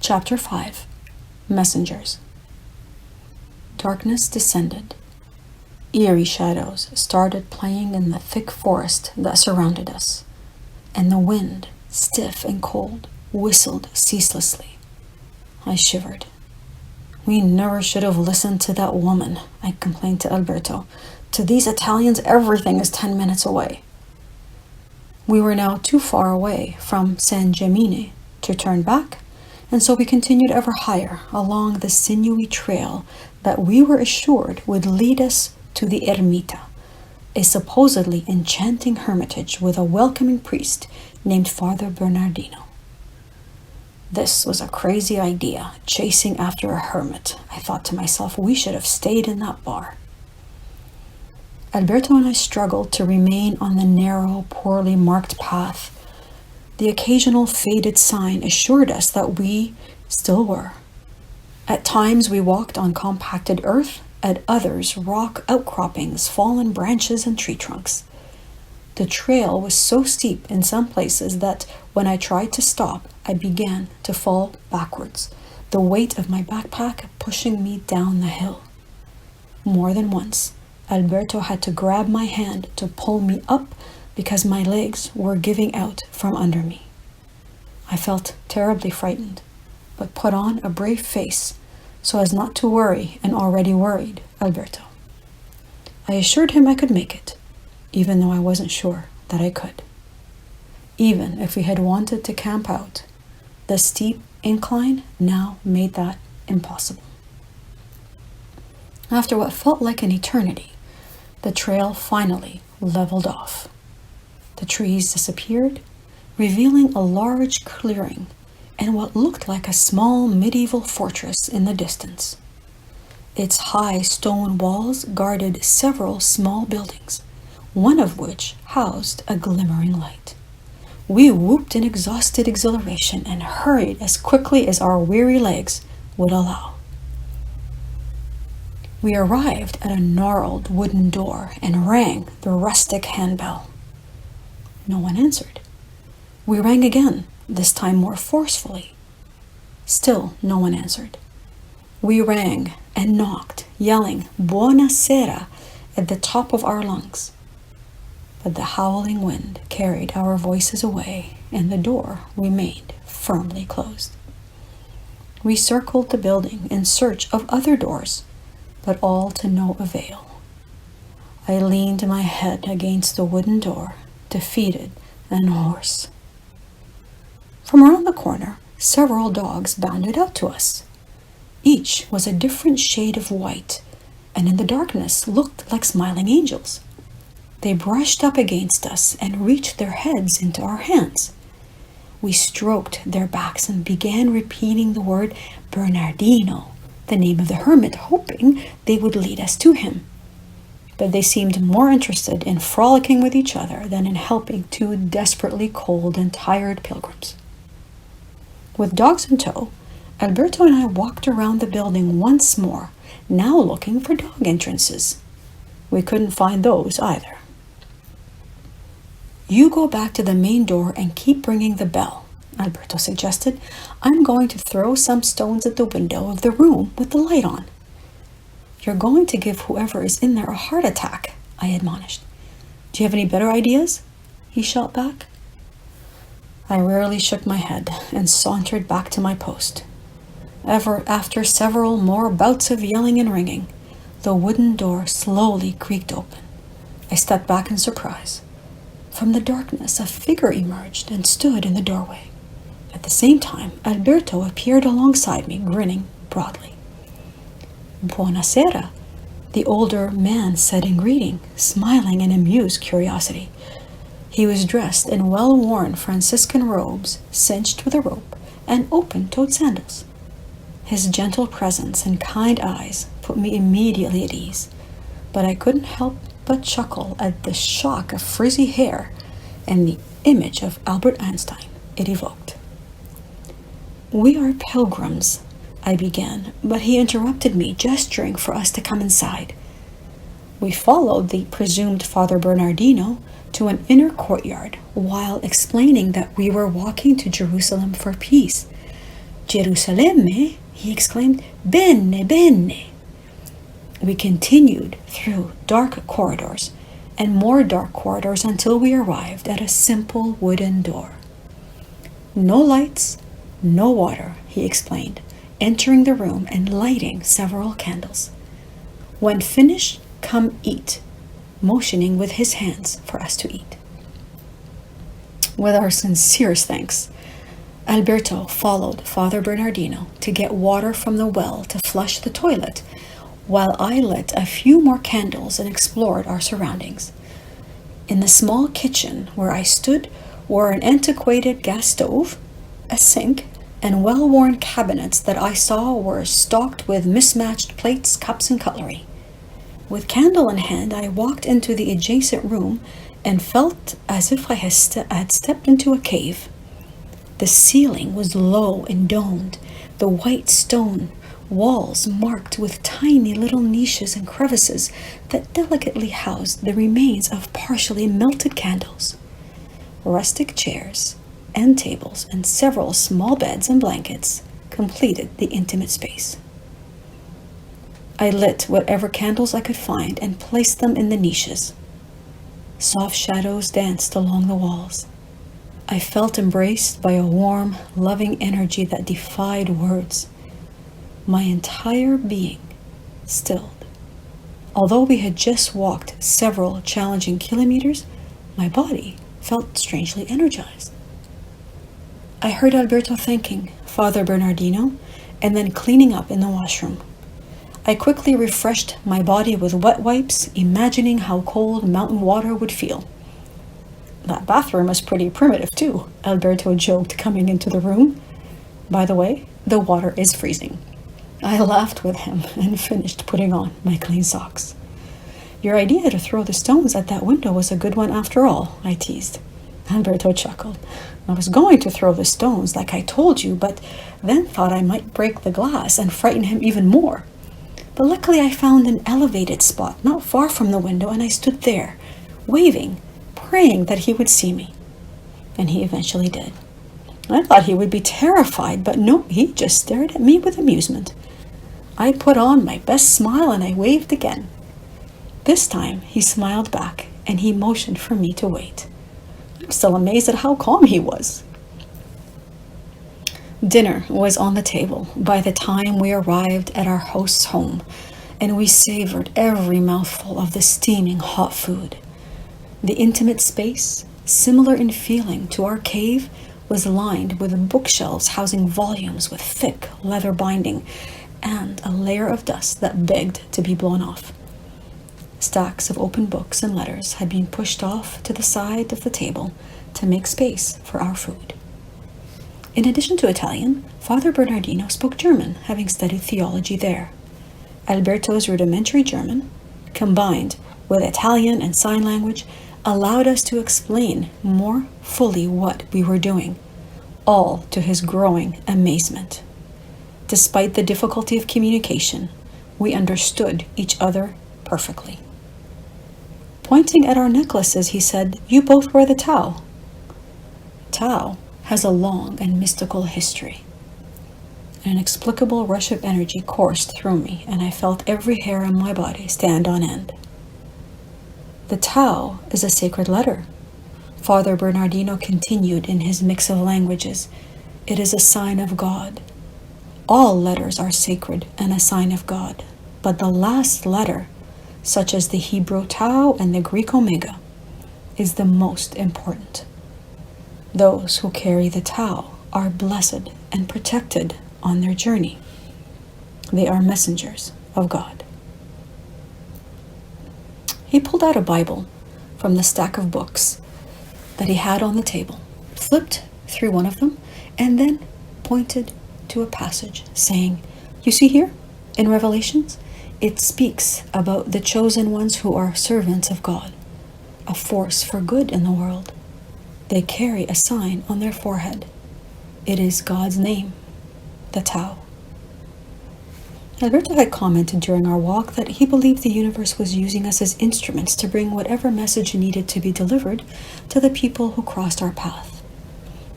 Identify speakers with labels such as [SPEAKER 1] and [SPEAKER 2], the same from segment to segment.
[SPEAKER 1] Chapter 5. Messengers. Darkness descended. Eerie shadows started playing in the thick forest that surrounded us, and the wind, stiff and cold, whistled ceaselessly. I shivered. "We never should have listened to that woman," I complained to Alberto. "To these Italians, everything is 10 minutes away." We were now too far away from San Gemini to turn back, and so we continued ever higher along the sinewy trail that we were assured would lead us to the Ermita, a supposedly enchanting hermitage with a welcoming priest named Father Bernardino. This was a crazy idea, chasing after a hermit. I thought to myself, we should have stayed in that bar. Alberto and I struggled to remain on the narrow, poorly marked path. The occasional faded sign assured us that we still were. At times we walked on compacted earth, at others rock outcroppings, fallen branches, and tree trunks. The trail was so steep in some places that when I tried to stop, I began to fall backwards, the weight of my backpack pushing me down the hill. More than once, Alberto had to grab my hand to pull me up because my legs were giving out from under me. I felt terribly frightened, but put on a brave face so as not to worry an already worried Alberto. I assured him I could make it, even though I wasn't sure that I could. Even if we had wanted to camp out, the steep incline now made that impossible. After what felt like an eternity, the trail finally leveled off. The trees disappeared, revealing a large clearing and what looked like a small medieval fortress in the distance. Its high stone walls guarded several small buildings, one of which housed a glimmering light. We whooped in exhausted exhilaration and hurried as quickly as our weary legs would allow. We arrived at a gnarled wooden door and rang the rustic handbell. No one answered. We rang again, this time more forcefully. Still no one answered. We rang and knocked, yelling "Buona sera" at the top of our lungs. But the howling wind carried our voices away, and the door remained firmly closed. We circled the building in search of other doors, but all to no avail. I leaned my head against the wooden door, defeated and hoarse. From around the corner, several dogs bounded out to us. Each was a different shade of white, and in the darkness looked like smiling angels. They brushed up against us and reached their heads into our hands. We stroked their backs and began repeating the word Bernardino, the name of the hermit, hoping they would lead us to him. But they seemed more interested in frolicking with each other than in helping two desperately cold and tired pilgrims. With dogs in tow, Alberto and I walked around the building once more, now looking for dog entrances. We couldn't find those either. "You go back to the main door and keep ringing the bell," Alberto suggested. "I'm going to throw some stones at the window of the room with the light on." "You're going to give whoever is in there a heart attack," I admonished. "Do you have any better ideas?" he shot back. I wearily shook my head and sauntered back to my post. After several more bouts of yelling and ringing, the wooden door slowly creaked open. I stepped back in surprise. From the darkness, a figure emerged and stood in the doorway. At the same time, Alberto appeared alongside me, grinning broadly. "Buona sera," the older man said in greeting, smiling in amused curiosity. He was dressed in well-worn Franciscan robes, cinched with a rope, and open-toed sandals. His gentle presence and kind eyes put me immediately at ease, but I couldn't help but chuckle at the shock of frizzy hair and the image of Albert Einstein it evoked. "We are pilgrims," I began, but he interrupted me, gesturing for us to come inside. We followed the presumed Father Bernardino to an inner courtyard while explaining that we were walking to Jerusalem for peace. Gerusalemme, he exclaimed. Bene, bene. We continued through dark corridors and more dark corridors until we arrived at a simple wooden door. No lights, no water, he explained, entering the room and lighting several candles. When finished, come eat, motioning with his hands for us to eat. With our sincerest thanks, Alberto followed Father Bernardino to get water from the well to flush the toilet, while I lit a few more candles and explored our surroundings. In the small kitchen where I stood were an antiquated gas stove, a sink, and well-worn cabinets that I saw were stocked with mismatched plates, cups, and cutlery. With candle in hand, I walked into the adjacent room and felt as if I had stepped into a cave. The ceiling was low and domed, the white stone walls marked with tiny little niches and crevices that delicately housed the remains of partially melted candles. Rustic chairs, end tables, and several small beds and blankets completed the intimate space. I lit whatever candles I could find and placed them in the niches. Soft shadows danced along the walls. I felt embraced by a warm, loving energy that defied words. My entire being stilled. Although we had just walked several challenging kilometers, my body felt strangely energized. I heard Alberto thanking Father Bernardino and then cleaning up in the washroom. I quickly refreshed my body with wet wipes, imagining how cold mountain water would feel. That bathroom is pretty primitive too, Alberto joked coming into the room. By the way, the water is freezing. I laughed with him and finished putting on my clean socks. Your idea to throw the stones at that window was a good one after all, I teased. Alberto chuckled. I was going to throw the stones like I told you, but then thought I might break the glass and frighten him even more. But luckily I found an elevated spot not far from the window, and I stood there, waving, praying that he would see me. And he eventually did. I thought he would be terrified, but no, he just stared at me with amusement. I put on my best smile and I waved again. This time he smiled back and he motioned for me to wait. I'm still amazed at how calm he was. Dinner was on the table by the time we arrived at our host's home, and we savored every mouthful of the steaming hot food. The intimate space, similar in feeling to our cave, was lined with bookshelves housing volumes with thick leather binding and a layer of dust that begged to be blown off. Stacks of open books and letters had been pushed off to the side of the table to make space for our food. In addition to Italian, Father Bernardino spoke German, having studied theology there. Alberto's rudimentary German, combined with Italian and sign language, allowed us to explain more fully what we were doing, all to his growing amazement. Despite the difficulty of communication, we understood each other perfectly. Pointing at our necklaces, he said, "You both wear the Tau." Tau has a long and mystical history. An inexplicable rush of energy coursed through me, and I felt every hair on my body stand on end. The Tau is a sacred letter. Father Bernardino continued in his mix of languages. It is a sign of God. All letters are sacred and a sign of God, but the last letter, such as the Hebrew Tau and the Greek Omega, is the most important. Those who carry the Tau are blessed and protected on their journey. They are messengers of God. He pulled out a Bible from the stack of books that he had on the table, flipped through one of them, and then pointed to a passage, saying, "You see here, in Revelations, it speaks about the chosen ones who are servants of God, a force for good in the world. They carry a sign on their forehead. It is God's name, the Tau." Alberto had commented during our walk that he believed the universe was using us as instruments to bring whatever message needed to be delivered to the people who crossed our path.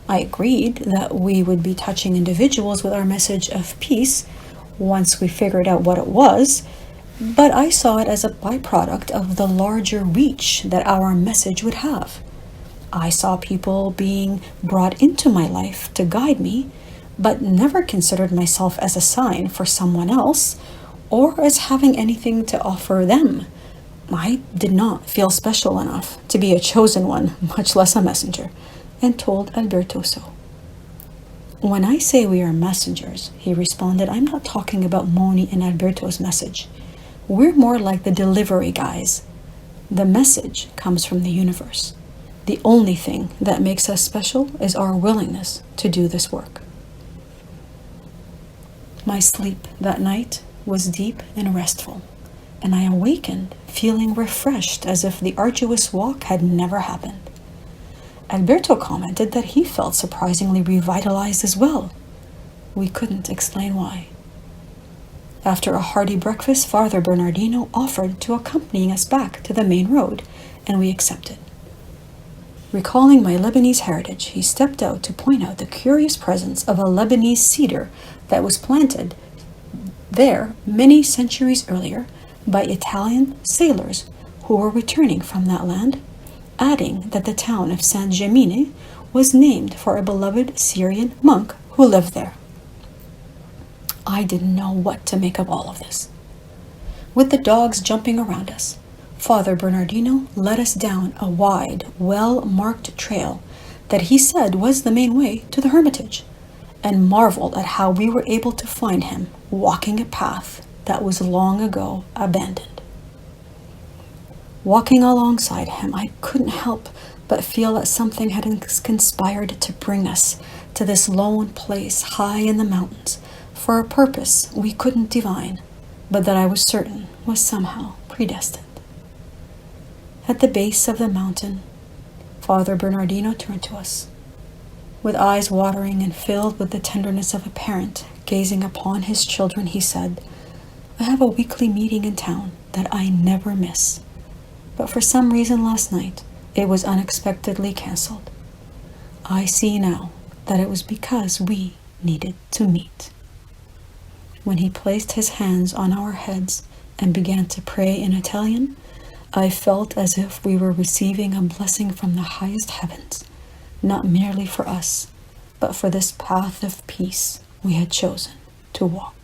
[SPEAKER 1] I agreed that we would be touching individuals with our message of peace once we figured out what it was, but I saw it as a byproduct of the larger reach that our message would have. I saw people being brought into my life to guide me, but never considered myself as a sign for someone else or as having anything to offer them. I did not feel special enough to be a chosen one, much less a messenger, and told Alberto so. When I say we are messengers, he responded, I'm not talking about Moni and Alberto's message. We're more like the delivery guys. The message comes from the universe. The only thing that makes us special is our willingness to do this work. My sleep that night was deep and restful, and I awakened feeling refreshed as if the arduous walk had never happened. Alberto commented that he felt surprisingly revitalized as well. We couldn't explain why. After a hearty breakfast, Father Bernardino offered to accompany us back to the main road, and we accepted. Recalling my Lebanese heritage, he stepped out to point out the curious presence of a Lebanese cedar that was planted there many centuries earlier by Italian sailors who were returning from that land, adding that the town of San Gemine was named for a beloved Syrian monk who lived there. I didn't know what to make of all of this. With the dogs jumping around us, Father Bernardino led us down a wide, well-marked trail that he said was the main way to the hermitage, and marveled at how we were able to find him walking a path that was long ago abandoned. Walking alongside him, I couldn't help but feel that something had conspired to bring us to this lone place high in the mountains for a purpose we couldn't divine, but that I was certain was somehow predestined. At the base of the mountain, Father Bernardino turned to us. With eyes watering and filled with the tenderness of a parent gazing upon his children, he said, I have a weekly meeting in town that I never miss, but for some reason last night it was unexpectedly canceled. I see now that it was because we needed to meet. When he placed his hands on our heads and began to pray in Italian, I felt as if we were receiving a blessing from the highest heavens, not merely for us, but for this path of peace we had chosen to walk.